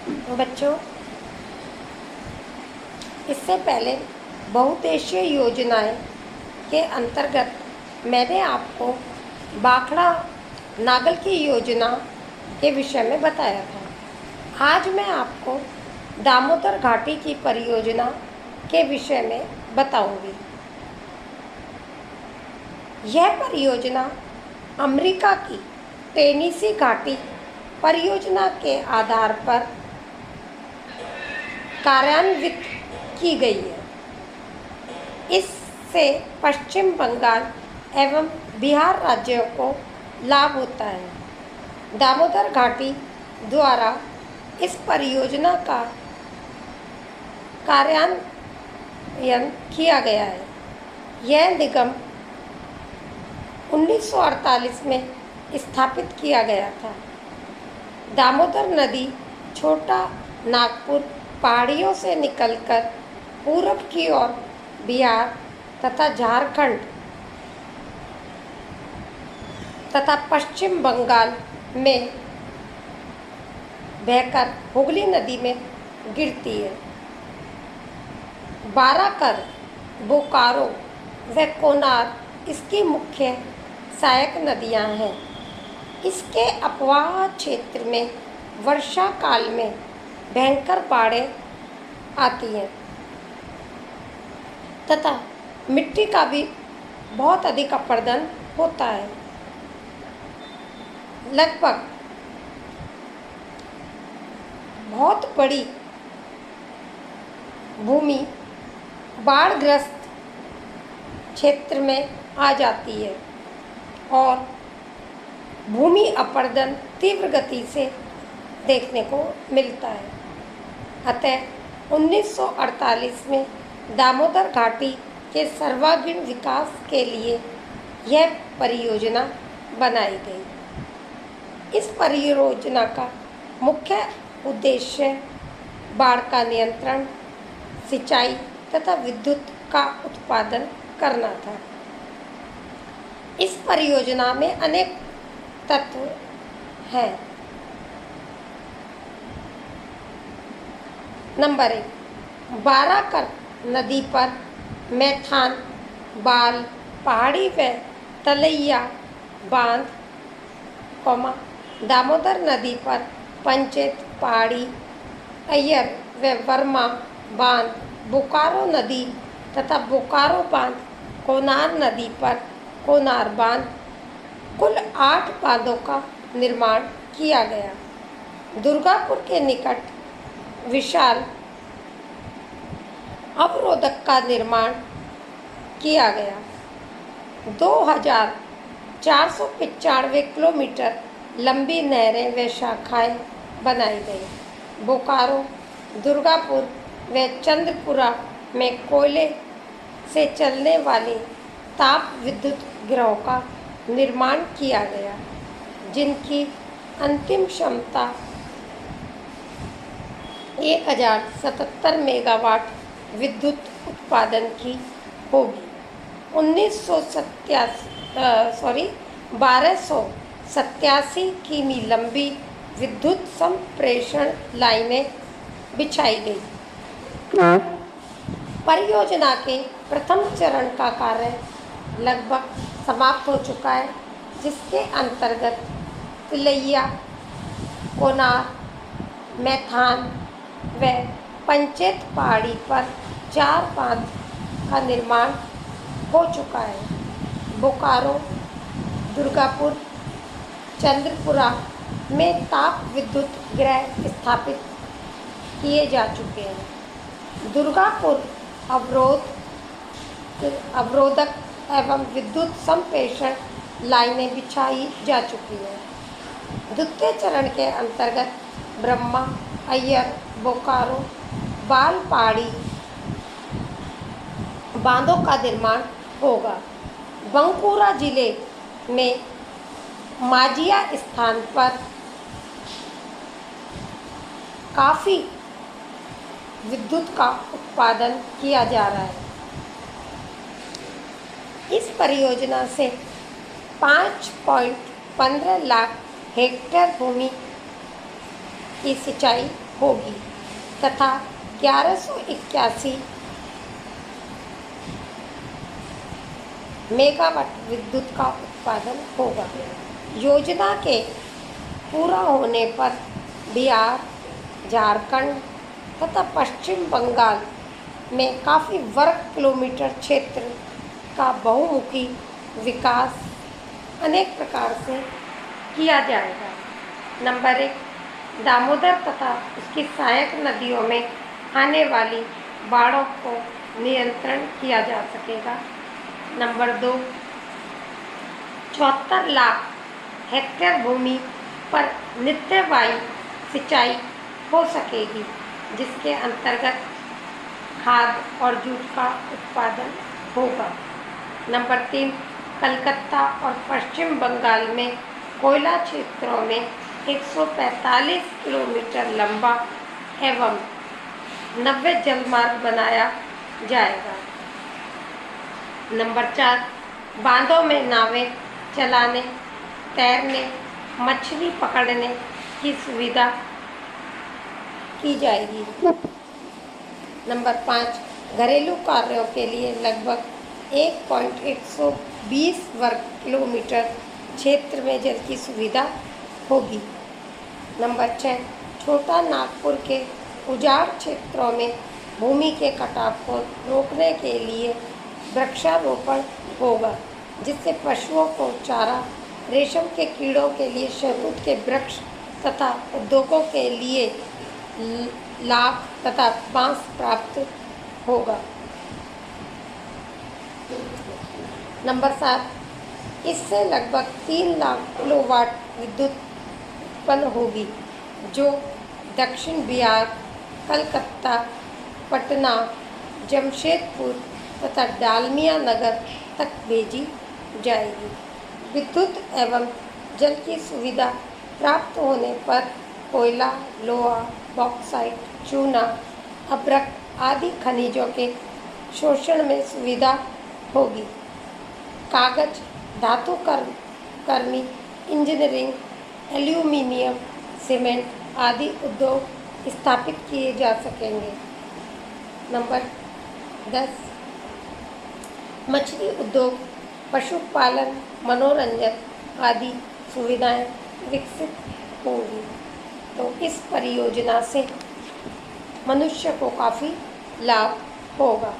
बच्चों, इससे पहले बहुउद्देशीय योजनाएं के अंतर्गत मैंने आपको भाखड़ा नागल की योजना के विषय में बताया था। आज मैं आपको दामोदर घाटी की परियोजना के विषय में बताऊंगी। यह परियोजना अमेरिका की टेनेसी घाटी परियोजना के आधार पर कार्यान्वित की गई है। इससे पश्चिम बंगाल एवं बिहार राज्यों को लाभ होता है। दामोदर घाटी द्वारा इस परियोजना का कार्यान्वयन किया गया है। यह निगम 1948 में स्थापित किया गया था। दामोदर नदी छोटा नागपुर पहाड़ियों से निकलकर पूरब की ओर बिहार तथा झारखंड तथा पश्चिम बंगाल में बहकर हुगली नदी में गिरती है। बाराकर, बोकारो व कोनार इसकी मुख्य सहायक नदियां हैं। इसके अपवाह क्षेत्र में वर्षा काल में भयंकर बाढ़ें आती हैं तथा मिट्टी का भी बहुत अधिक अपरदन होता है। लगभग बहुत बड़ी भूमि बाढ़ग्रस्त क्षेत्र में आ जाती है और भूमि अपरदन तीव्र गति से देखने को मिलता है। अतः 1948 में दामोदर घाटी के सर्वांगीण विकास के लिए यह परियोजना बनाई गई। इस परियोजना का मुख्य उद्देश्य बाढ़ का नियंत्रण, सिंचाई तथा विद्युत का उत्पादन करना था। इस परियोजना में अनेक तत्व हैं। नंबर 1, बाराकर नदी पर मैथान, बाल, पहाड़ी व तलैया बांध, दामोदर नदी पर पंचेत, पहाड़ी, अय्यर व वर्मा बांध, बोकारो नदी तथा बोकारो बांध, कोनार नदी पर कोनार बांध, कुल 8 बांधों का निर्माण किया गया। दुर्गापुर के निकट विशाल अवरोधक का निर्माण किया गया। 2495 किलोमीटर लंबी नहरें व शाखाएं बनाई गई। बोकारो, दुर्गापुर व चंद्रपुरा में कोयले से चलने वाले ताप विद्युत गृहों का निर्माण किया गया, जिनकी अंतिम क्षमता 1077 मेगावाट विद्युत उत्पादन की होगी। 1287 किमी लंबी विद्युत संप्रेषण लाइनें बिछाई गई। परियोजना के प्रथम चरण का कार्य लगभग समाप्त हो चुका है, जिसके अंतर्गत तिलैया, कोनार, मैथान व पंचेत पहाड़ी पर 4 बांध का निर्माण हो चुका है। बोकारो, दुर्गापुर, चंद्रपुरा में ताप विद्युत गृह स्थापित किए जा चुके हैं। दुर्गापुर अवरोधक एवं विद्युत संप्रेषण लाइनें बिछाई जा चुकी हैं। द्वितीय चरण के अंतर्गत ब्रह्मा, अय्यर, बोकारो, बाल, पहाड़ी बांधों का निर्माण होगा। बंकुरा जिले में माजिया स्थान पर काफ़ी विद्युत का उत्पादन किया जा रहा है। इस परियोजना से 5.15 लाख हेक्टेयर भूमि की सिंचाई होगी तथा 1181 मेगावाट विद्युत का उत्पादन होगा। योजना के पूरा होने पर बिहार, झारखंड तथा पश्चिम बंगाल में काफ़ी वर्ग किलोमीटर क्षेत्र का बहुमुखी विकास अनेक प्रकार से किया जाएगा। नंबर 1, दामोदर तथा उसकी सहायक नदियों में आने वाली बाढ़ों को नियंत्रण किया जा सकेगा। नंबर 2, 74 लाख हेक्टेयर भूमि पर नित्य वायु सिंचाई हो सकेगी, जिसके अंतर्गत खाद और जूट का उत्पादन होगा। नंबर 3, कलकत्ता और पश्चिम बंगाल में कोयला क्षेत्रों में 145 किलोमीटर लंबा एवं 90 जलमार्ग बनाया जाएगा। नंबर 4, बांधों में नावें चलाने, तैरने, मछली पकड़ने की सुविधा की जाएगी। नंबर 5, घरेलू कार्यों के लिए लगभग 1.120 वर्ग किलोमीटर क्षेत्र में जल की सुविधा होगी। नंबर 6, छोटा नागपुर के उजाड़ क्षेत्रों में भूमि के कटाव को रोकने के लिए वृक्षारोपण होगा, जिससे पशुओं को चारा, रेशम के कीड़ों के लिए शहतूत के वृक्ष तथा उद्योगों के लिए लाख तथा बांस प्राप्त होगा। नंबर 7, इससे लगभग 3 लाख किलोवाट विद्युत उत्पन्न होगी, जो दक्षिण बिहार, कलकत्ता, पटना, जमशेदपुर तथा डालमिया नगर तक भेजी जाएगी। विद्युत एवं जल की सुविधा प्राप्त होने पर कोयला, लोहा, बॉक्साइट, चूना, अभ्रक आदि खनिजों के शोषण में सुविधा होगी। कागज, धातु कर्मी, इंजीनियरिंग, एल्यूमीनियम, सीमेंट आदि उद्योग स्थापित किए जा सकेंगे। नंबर 10, मछली उद्योग, पशुपालन, मनोरंजन आदि सुविधाएं विकसित होंगी। तो इस परियोजना से मनुष्य को काफ़ी लाभ होगा।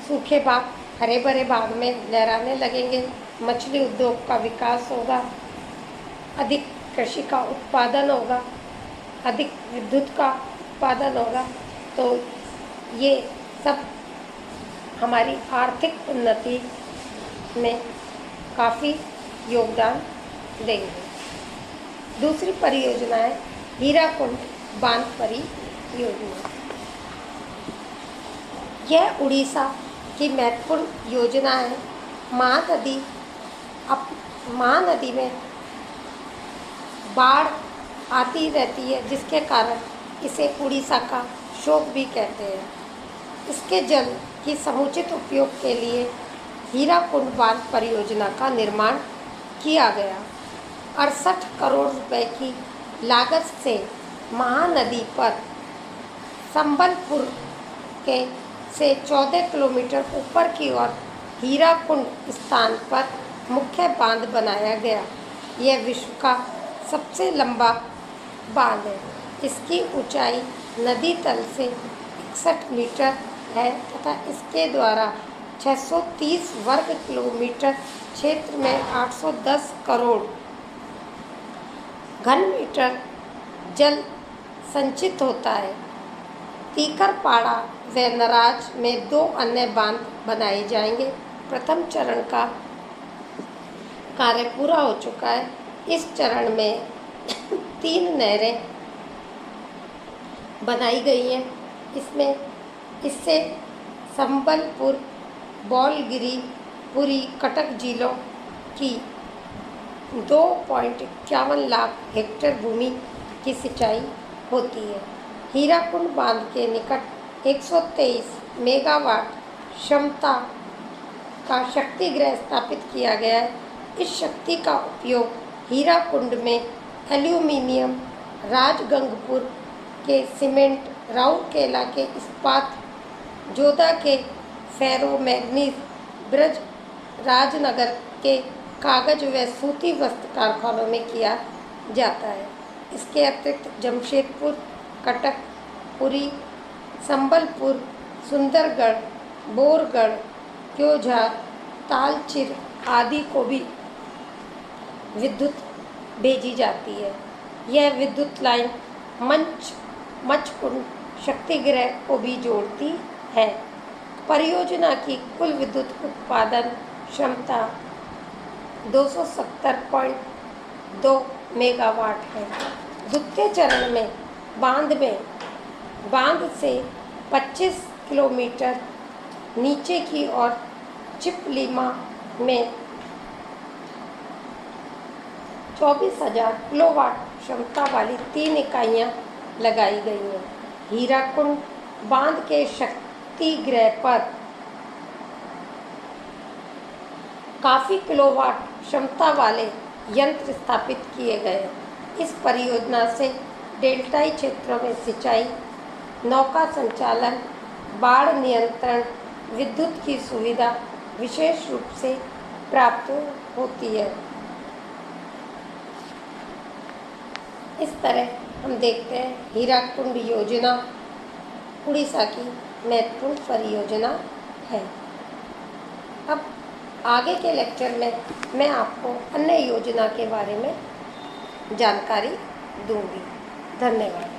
सूखे भाग हरे भरे भाग में लहराने लगेंगे, मछली उद्योग का विकास होगा, अधिक कृषि का उत्पादन होगा, अधिक विद्युत का उत्पादन होगा। तो ये सब हमारी आर्थिक उन्नति में काफ़ी योगदान देंगे। दूसरी परियोजना है हीराकुंड बांध परियोजना। यह उड़ीसा की महत्वपूर्ण योजना है। महानदी में बाढ़ आती रहती है, जिसके कारण इसे उड़ीसा का शोक भी कहते हैं। इसके जल की समुचित उपयोग के लिए हीराकुंड बांध परियोजना का निर्माण किया गया। 68 करोड़ रुपए की लागत से महानदी पर संबलपुर से 14 किलोमीटर ऊपर की ओर हीराकुंड स्थान पर मुख्य बांध बनाया गया। यह विश्व का सबसे लंबा बांध है। इसकी ऊंचाई नदी तल से 61 मीटर है तथा इसके द्वारा 630 वर्ग किलोमीटर क्षेत्र में 810 करोड़ घन मीटर जल संचित होता है। तीकरपाड़ा व नराज में 2 अन्य बांध बनाए जाएंगे। प्रथम चरण का कार्य पूरा हो चुका है। इस चरण में 3 नहरें बनाई गई हैं। इससे संबलपुर, बौलगिरी, पुरी, कटक जिलों की 2.51 लाख हेक्टेयर भूमि की सिंचाई होती है। हीराकुंड बांध के निकट 123 मेगावाट क्षमता का शक्तिगृह स्थापित किया गया है। इस शक्ति का उपयोग हीराकुंड में एल्यूमीनियम, राजगंगपुर के सीमेंट, राउरकेला के इस्पात, जोधा के फेरोमैग्नीज, ब्रज राजनगर के कागज व सूती वस्त्र कारखानों में किया जाता है। इसके अतिरिक्त जमशेदपुर, कटक, पुरी, संबलपुर, सुंदरगढ़, बोरगढ़, क्योंझार, तालचेर आदि को भी विद्युत भेजी जाती है। यह विद्युत लाइन मचकुंड शक्तिगृह को भी जोड़ती है। परियोजना की कुल विद्युत उत्पादन क्षमता 270.2 मेगावाट है। द्वितीय चरण में बांध से 25 किलोमीटर नीचे की ओर चिपलीमा में 24,000 किलोवाट क्षमता वाली 3 इकाइयाँ लगाई गई हैं। हीराकुंड बांध के शक्तिगृह पर काफ़ी किलोवाट क्षमता वाले यंत्र स्थापित किए गए। इस परियोजना से डेल्टाई क्षेत्रों में सिंचाई, नौका संचालन, बाढ़ नियंत्रण, विद्युत की सुविधा विशेष रूप से प्राप्त होती है। इस तरह हम देखते हैं हीराकुंड योजना उड़ीसा की महत्वपूर्ण परियोजना है। अब आगे के लेक्चर में मैं आपको अन्य योजना के बारे में जानकारी दूंगी। धन्यवाद।